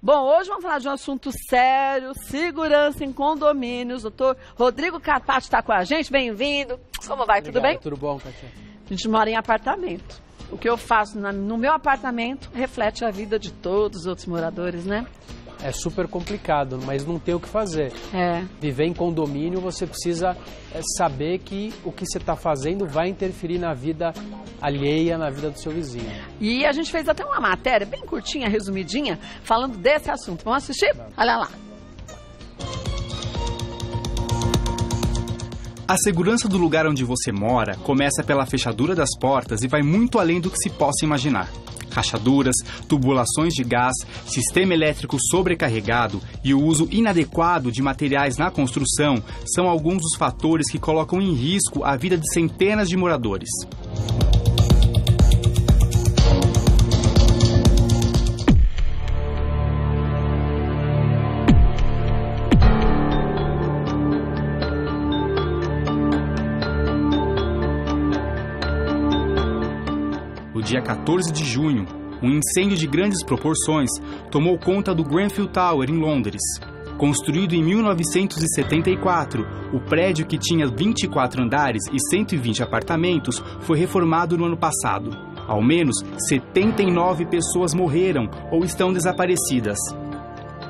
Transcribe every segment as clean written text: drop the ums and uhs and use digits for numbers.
Bom, hoje vamos falar de um assunto sério, segurança em condomínios. Doutor Rodrigo Carpati está com a gente, bem-vindo. Como vai, tudo bem? Tudo bom, Katia? A gente mora em apartamento. O que eu faço no meu apartamento reflete a vida de todos os outros moradores, né? É super complicado, mas não tem o que fazer. Viver em condomínio, você precisa saber que o que você está fazendo vai interferir na vida alheia, na vida do seu vizinho. E a gente fez até uma matéria bem curtinha, resumidinha, falando desse assunto. Vamos assistir? Olha lá. A segurança do lugar onde você mora começa pela fechadura das portas e vai muito além do que se possa imaginar. Rachaduras, tubulações de gás, sistema elétrico sobrecarregado e o uso inadequado de materiais na construção são alguns dos fatores que colocam em risco a vida de centenas de moradores. No dia 14 de junho, um incêndio de grandes proporções tomou conta do Grenfell Tower, em Londres. Construído em 1974, o prédio, que tinha 24 andares e 120 apartamentos, foi reformado no ano passado. Ao menos 79 pessoas morreram ou estão desaparecidas.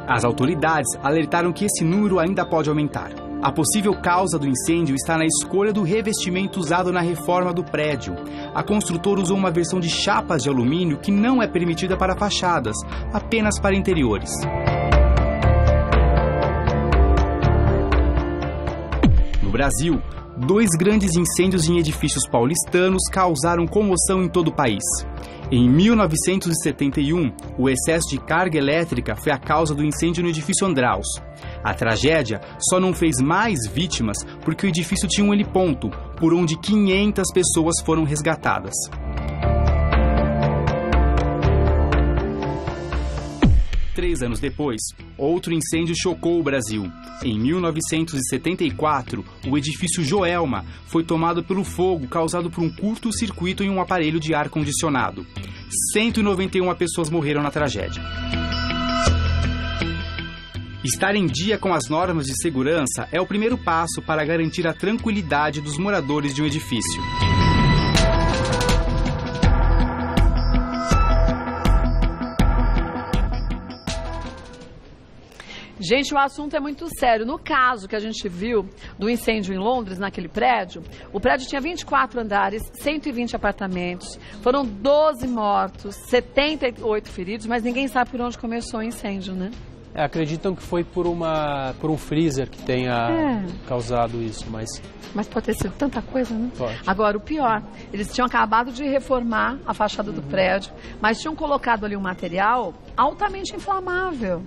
As autoridades alertaram que esse número ainda pode aumentar. A possível causa do incêndio está na escolha do revestimento usado na reforma do prédio. A construtora usou uma versão de chapas de alumínio que não é permitida para fachadas, apenas para interiores. No Brasil, 2 grandes incêndios em edifícios paulistanos causaram comoção em todo o país. Em 1971, o excesso de carga elétrica foi a causa do incêndio no edifício Andraus. A tragédia só não fez mais vítimas porque o edifício tinha um heliponto, por onde 500 pessoas foram resgatadas. Três anos depois, outro incêndio chocou o Brasil. Em 1974, o edifício Joelma foi tomado pelo fogo causado por um curto-circuito em um aparelho de ar-condicionado. 191 pessoas morreram na tragédia. Estar em dia com as normas de segurança é o primeiro passo para garantir a tranquilidade dos moradores de um edifício. Gente, o assunto é muito sério. No caso que a gente viu do incêndio em Londres, naquele prédio, o prédio tinha 24 andares, 120 apartamentos, foram 12 mortos, 78 feridos, mas ninguém sabe por onde começou o incêndio, né? Acreditam que foi por um freezer que tenha causado isso, mas pode ter sido tanta coisa, né? Pode. Agora, o pior, eles tinham acabado de reformar a fachada do prédio, mas tinham colocado ali um material altamente inflamável.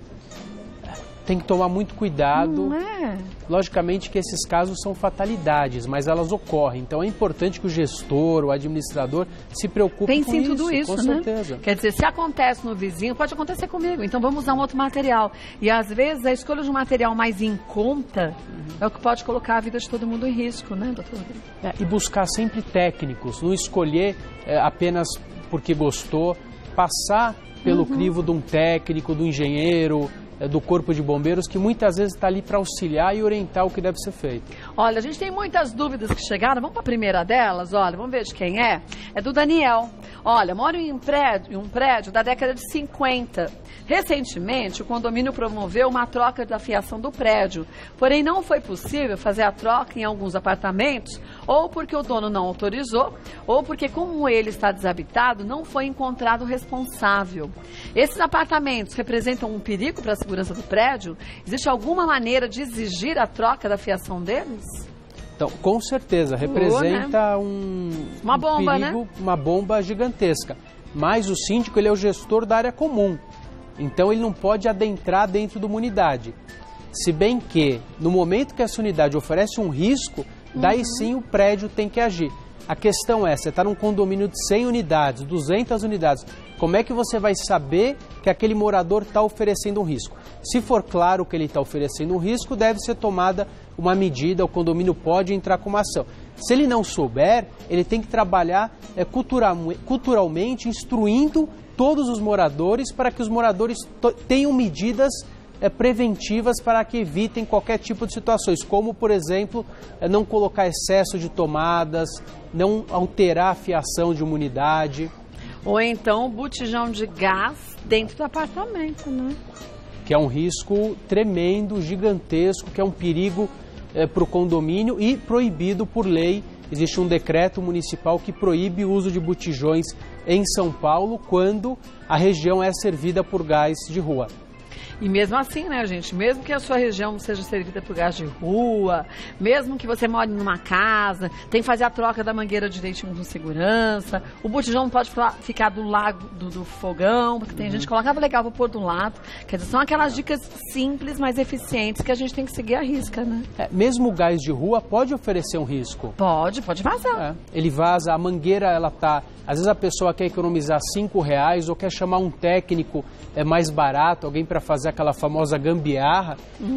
Tem que tomar muito cuidado. Não é? Logicamente que esses casos são fatalidades, mas elas ocorrem. Então é importante que o gestor, o administrador, se preocupe com isso. Pense em tudo isso, com certeza. Quer dizer, se acontece no vizinho, pode acontecer comigo. Então vamos usar um outro material. E às vezes a escolha de um material mais em conta é o que pode colocar a vida de todo mundo em risco, né, doutor Rodrigo? E buscar sempre técnicos, não escolher apenas porque gostou, passar pelo crivo de um técnico, do engenheiro, do corpo de bombeiros, que muitas vezes está ali para auxiliar e orientar o que deve ser feito. Olha, a gente tem muitas dúvidas que chegaram. Vamos para a primeira delas? Olha, vamos ver de quem é. É do Daniel. Olha, moro em um prédio da década de 50. Recentemente, o condomínio promoveu uma troca da fiação do prédio. Porém, não foi possível fazer a troca em alguns apartamentos, ou porque o dono não autorizou, ou porque, como ele está desabitado, não foi encontrado o responsável. Esses apartamentos representam um perigo para a segurança do prédio? Existe alguma maneira de exigir a troca da fiação deles? Então, com certeza, representa uma bomba, perigo, né? Uma bomba gigantesca. Mas o síndico, ele é o gestor da área comum. Então, ele não pode adentrar dentro de uma unidade. Se bem que, no momento que essa unidade oferece um risco, daí sim o prédio tem que agir. A questão é, você está num condomínio de 100 unidades, 200 unidades, como é que você vai saber que aquele morador está oferecendo um risco? Se for claro que ele está oferecendo um risco, deve ser tomada uma medida, o condomínio pode entrar com uma ação. Se ele não souber, ele tem que trabalhar culturalmente, instruindo todos os moradores para que os moradores tenham medidas preventivas para que evitem qualquer tipo de situações, como, por exemplo, não colocar excesso de tomadas, não alterar a fiação de uma unidade. Ou então botijão de gás dentro do apartamento, né? Que é um risco tremendo, gigantesco, que é um perigo para o condomínio e proibido por lei. Existe um decreto municipal que proíbe o uso de botijões em São Paulo quando a região é servida por gás de rua. E mesmo assim, né, gente, mesmo que a sua região seja servida por gás de rua, mesmo que você more numa casa, tem que fazer a troca da mangueira direitinho com segurança, o botijão não pode ficar do lado do fogão, porque tem gente que colocava legal para pôr do lado. Quer dizer, são aquelas dicas simples, mas eficientes que a gente tem que seguir à risca, né? Mesmo o gás de rua pode oferecer um risco. Pode vazar. Ele vaza, a mangueira, ela tá... Às vezes a pessoa quer economizar R$5 ou quer chamar um técnico mais barato, alguém para fazer aquela famosa gambiarra.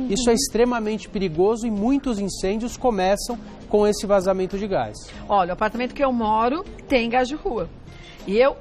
Isso é extremamente perigoso e muitos incêndios começam com esse vazamento de gás. Olha, o apartamento que eu moro tem gás de rua. E eu,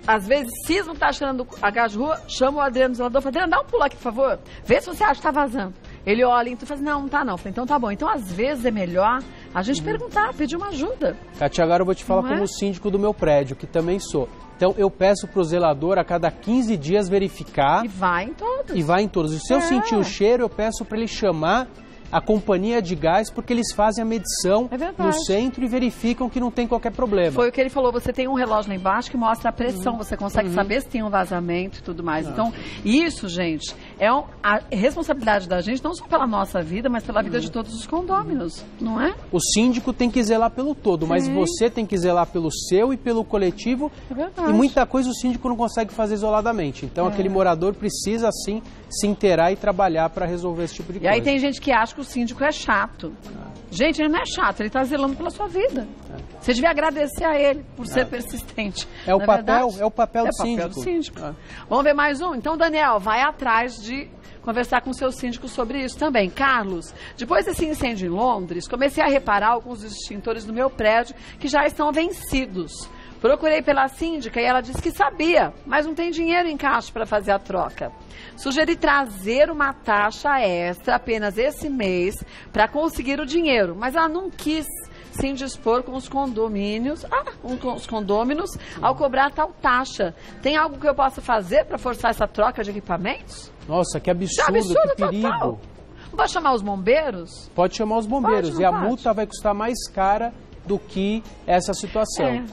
às vezes, cismo que tá achando a gás de rua, chamo o Adriano do zelador, falo, Adriano, dá um pulo aqui, por favor. Vê se você acha que tá vazando. Ele olha e fala, não tá não. Falei, então tá bom. Então, às vezes, é melhor a gente perguntar, pedir uma ajuda. Cátia, agora eu vou te falar como síndico do meu prédio, que também sou. Então, eu peço para o zelador a cada 15 dias verificar. E vai em todos. E vai em todos. E se eu sentir o cheiro, eu peço para ele chamar a companhia de gás, porque eles fazem a medição no centro e verificam que não tem qualquer problema. Foi o que ele falou, você tem um relógio lá embaixo que mostra a pressão, você consegue saber se tem um vazamento e tudo mais. Então, isso, gente, é a responsabilidade da gente, não só pela nossa vida, mas pela vida de todos os condôminos, não é? O síndico tem que zelar pelo todo, mas você tem que zelar pelo seu e pelo coletivo. É verdade. E muita coisa o síndico não consegue fazer isoladamente. Então, aquele morador precisa, sim, se inteirar e trabalhar para resolver esse tipo de coisa. E aí tem gente que acha que o síndico é chato. Gente, ele não é chato, ele está zelando pela sua vida. Você devia agradecer a ele por ser persistente. É o papel do síndico. Vamos ver mais um? Então, Daniel, vai atrás de conversar com o seu síndico sobre isso também. Carlos, depois desse incêndio em Londres, comecei a reparar alguns dos extintores do meu prédio que já estão vencidos. Procurei pela síndica e ela disse que sabia, mas não tem dinheiro em caixa para fazer a troca. Sugeri trazer uma taxa extra apenas esse mês para conseguir o dinheiro, mas ela não quis se indispor com os condôminos ao cobrar tal taxa. Tem algo que eu possa fazer para forçar essa troca de equipamentos? Nossa, que absurdo, que perigo. Total. Não pode chamar os bombeiros? Pode chamar os bombeiros a multa vai custar mais cara do que essa situação.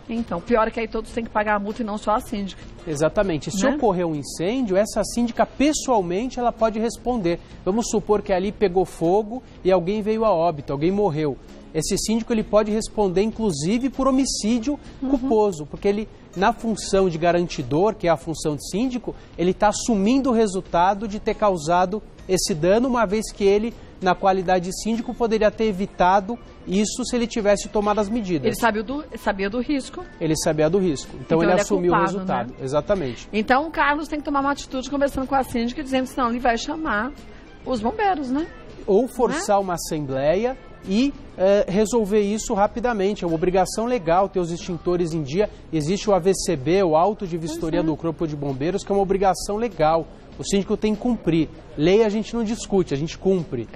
Então, pior é que aí todos têm que pagar a multa e não só a síndica. Exatamente. Se ocorrer um incêndio, essa síndica pessoalmente ela pode responder. Vamos supor que ali pegou fogo e alguém veio a óbito, alguém morreu. Esse síndico ele pode responder inclusive por homicídio culposo, porque ele, na função de garantidor, que é a função de síndico, ele está assumindo o resultado de ter causado esse dano, uma vez que ele, na qualidade de síndico, poderia ter evitado isso se ele tivesse tomado as medidas. Ele sabia do risco. Ele sabia do risco. Então ele assumiu o resultado. Né? Exatamente. Então o Carlos tem que tomar uma atitude conversando com a síndica, dizendo que senão ele vai chamar os bombeiros, né? Ou forçar uma assembleia e resolver isso rapidamente. É uma obrigação legal ter os extintores em dia. Existe o AVCB, o Auto de Vistoria do Corpo de Bombeiros, que é uma obrigação legal. O síndico tem que cumprir. Lei a gente não discute, a gente cumpre.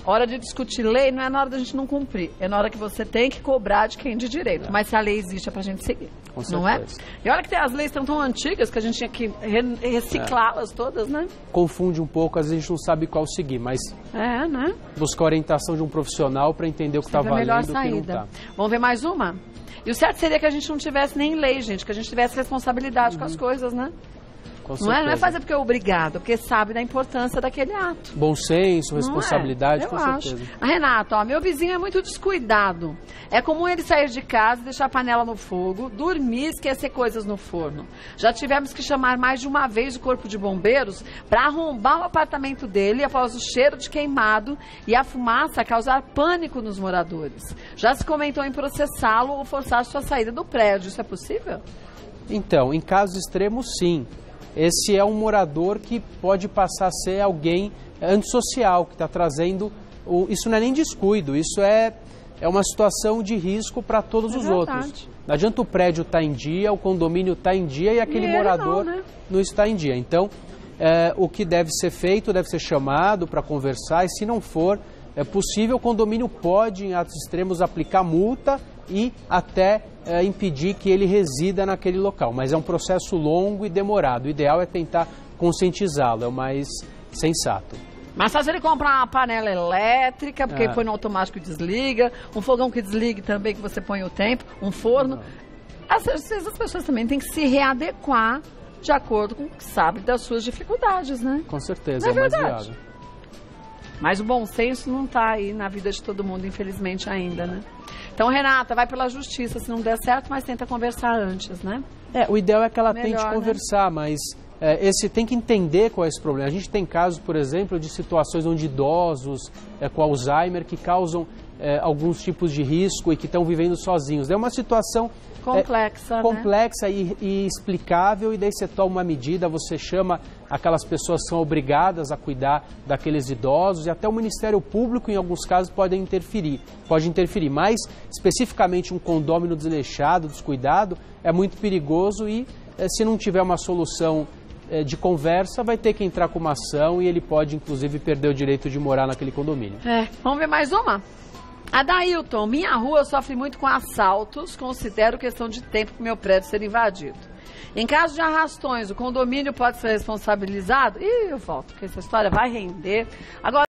Hora de discutir lei não é na hora da gente não cumprir. É na hora que você tem que cobrar de quem de direito. Mas se a lei existe é pra gente seguir. Com certeza. Não é? E olha que as leis estão tão antigas que a gente tinha que reciclá-las todas, né? Confunde um pouco, às vezes a gente não sabe qual seguir, mas né? Buscar a orientação de um profissional para entender o que está valendo e o que não está. Vamos ver mais uma? E o certo seria que a gente não tivesse nem lei, gente, que a gente tivesse responsabilidade com as coisas, né? Não é fazer porque é obrigado, porque sabe da importância daquele ato. Bom senso, responsabilidade, com certeza. Renato, meu vizinho é muito descuidado. É comum ele sair de casa, deixar a panela no fogo, dormir e esquecer coisas no forno. Já tivemos que chamar mais de uma vez o corpo de bombeiros para arrombar o apartamento dele após o cheiro de queimado e a fumaça causar pânico nos moradores. Já se comentou em processá-lo ou forçar sua saída do prédio. Isso é possível? Então, em casos extremos, sim. esse é um morador que pode passar a ser alguém antissocial, que está trazendo... Isso não é nem descuido, isso é uma situação de risco para todos os outros. Não adianta o prédio estar em dia, o condomínio estar em dia e aquele morador não está em dia. Então, o que deve ser feito, deve ser chamado para conversar, e se não for possível, o condomínio pode, em atos extremos, aplicar multa e até impedir que ele resida naquele local. Mas é um processo longo e demorado. O ideal é tentar conscientizá-lo, é o mais sensato. Mas faz ele comprar uma panela elétrica, porque põe no automático e desliga, um fogão que desligue também, que você põe o tempo, um forno. Às vezes as pessoas também têm que se readequar de acordo com o que sabe das suas dificuldades, né? Com certeza, é o mais verdade. viável. Mas o bom senso não está aí na vida de todo mundo, infelizmente, ainda, né? Então, Renata, vai pela justiça, se não der certo, mas tenta conversar antes, né? O ideal é que ela Melhor, tente conversar, mas tem que entender qual é esse problema. A gente tem casos, por exemplo, de situações onde idosos com Alzheimer que causam alguns tipos de risco e que estão vivendo sozinhos. É uma situação complexa e explicável, e daí você toma uma medida, você chama aquelas pessoas que são obrigadas a cuidar daqueles idosos, e até o Ministério Público, em alguns casos, pode interferir. Mas, especificamente, um condômino desleixado, descuidado, é muito perigoso e, se não tiver uma solução de conversa, vai ter que entrar com uma ação e ele pode, inclusive, perder o direito de morar naquele condomínio. Vamos ver mais uma? Adailton, minha rua sofre muito com assaltos, considero questão de tempo para o meu prédio ser invadido. Em caso de arrastões, o condomínio pode ser responsabilizado? Eu volto, porque essa história vai render. Agora,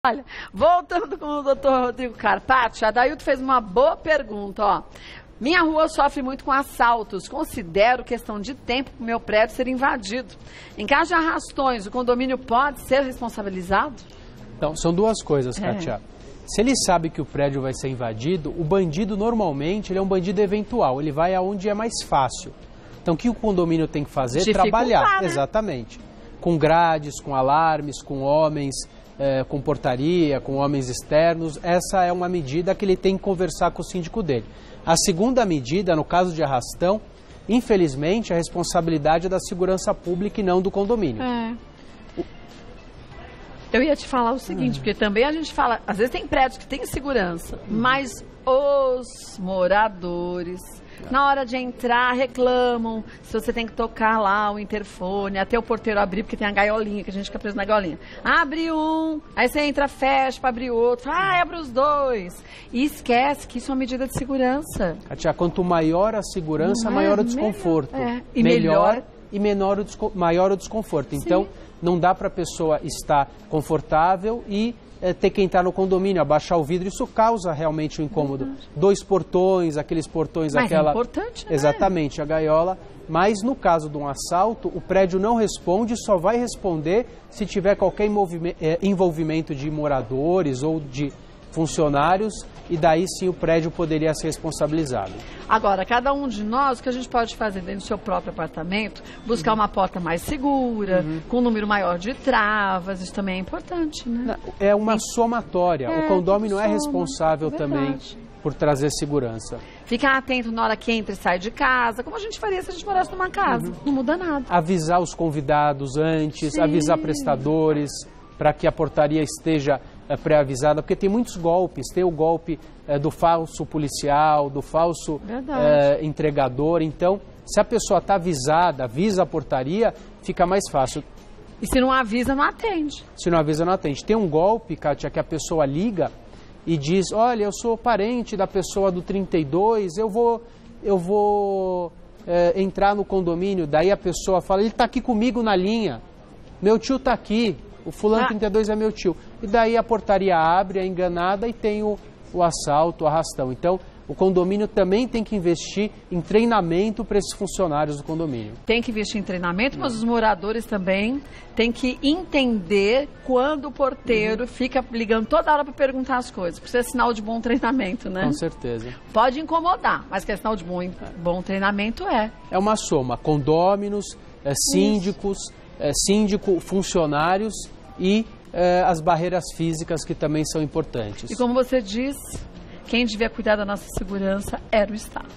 Olha, voltando com o doutor Rodrigo Carpati, a Dailton fez uma boa pergunta, ó. Minha rua sofre muito com assaltos. Considero questão de tempo para o meu prédio ser invadido. Em caso de arrastões, o condomínio pode ser responsabilizado? Então, são duas coisas, Kátia. Se ele sabe que o prédio vai ser invadido, o bandido normalmente ele é um bandido eventual, ele vai aonde é mais fácil. Então, o que o condomínio tem que fazer é trabalhar, né? Exatamente. Com grades, com alarmes, com homens, com portaria, com homens externos. Essa é uma medida que ele tem que conversar com o síndico dele. A segunda medida, no caso de arrastão, infelizmente, a responsabilidade é da segurança pública e não do condomínio. Eu ia te falar o seguinte, porque também a gente fala, às vezes tem prédios que tem segurança, mas os moradores, na hora de entrar, reclamam se você tem que tocar lá o interfone, até o porteiro abrir, porque tem a gaiolinha, que a gente fica preso na gaiolinha. Abre um, aí você entra, fecha para abrir outro, abre os dois. E esquece que isso é uma medida de segurança. Kátia, quanto maior a segurança, maior o desconforto. E melhor e maior o desconforto. Sim. Então, não dá para a pessoa estar confortável e ter que entrar no condomínio, abaixar o vidro. Isso causa realmente um incômodo. Dois portões, aqueles portões, mas aquela... é importante, né? Exatamente, a gaiola. Mas no caso de um assalto, o prédio não responde, só vai responder se tiver qualquer envolvimento de moradores ou de funcionários, e daí sim o prédio poderia ser responsabilizado. Agora, cada um de nós, o que a gente pode fazer dentro do seu próprio apartamento, buscar uma porta mais segura, com um número maior de travas, isso também é importante, né? É uma somatória, o condomínio é responsável também por trazer segurança. Ficar atento na hora que entra e sai de casa, como a gente faria se a gente morasse numa casa, não muda nada. Avisar os convidados antes, avisar prestadores, para que a portaria esteja pré-avisada, porque tem muitos golpes, tem o golpe do falso policial, do falso entregador, então se a pessoa está avisada, avisa a portaria, fica mais fácil. E se não avisa, não atende. Se não avisa, não atende. Tem um golpe, Kátia, que a pessoa liga e diz, olha, eu sou parente da pessoa do 32, eu vou entrar no condomínio, daí a pessoa fala, ele está aqui comigo na linha, meu tio está aqui, o fulano 32 é meu tio. E daí a portaria abre, é enganada e tem o assalto, o arrastão. Então, o condomínio também tem que investir em treinamento para esses funcionários do condomínio. Tem que investir em treinamento, mas os moradores também têm que entender quando o porteiro fica ligando toda hora para perguntar as coisas. Porque isso é sinal de bom treinamento, né? Com certeza. Pode incomodar, mas que é sinal de bom treinamento é. É uma soma, condôminos, síndicos, síndico, funcionários e as barreiras físicas que também são importantes. E como você diz, quem devia cuidar da nossa segurança era o Estado.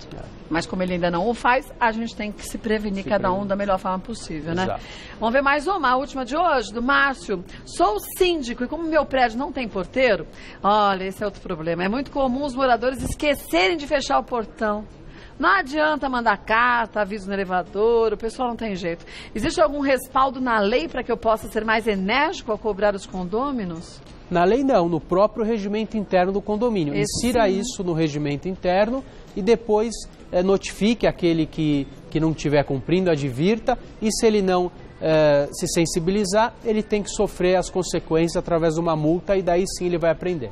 Mas como ele ainda não o faz, a gente tem que se prevenir cada um da melhor forma possível, né? Exato. Vamos ver mais uma, a última de hoje, do Márcio. Sou síndico e como meu prédio não tem porteiro, olha, esse é outro problema. É muito comum os moradores esquecerem de fechar o portão. Não adianta mandar carta, aviso no elevador, o pessoal não tem jeito. Existe algum respaldo na lei para que eu possa ser mais enérgico ao cobrar os condôminos? Na lei não, no próprio regimento interno do condomínio. Insira isso no regimento interno e depois notifique aquele que não estiver cumprindo, advirta, e se ele não se sensibilizar, ele tem que sofrer as consequências através de uma multa e daí sim ele vai aprender.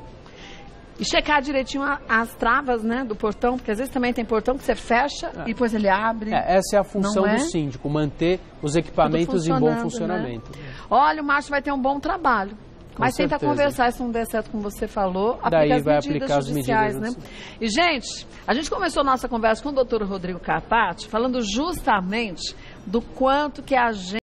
E checar direitinho as travas, né, do portão, porque às vezes também tem portão que você fecha e depois ele abre. Essa é a função do síndico, manter os equipamentos em bom funcionamento. Né? Olha, o Márcio vai ter um bom trabalho. Mas tenta conversar, se não der certo como você falou, daí aplica as medidas judiciais, né? E, gente, a gente começou a nossa conversa com o doutor Rodrigo Carpati, falando justamente do quanto que a gente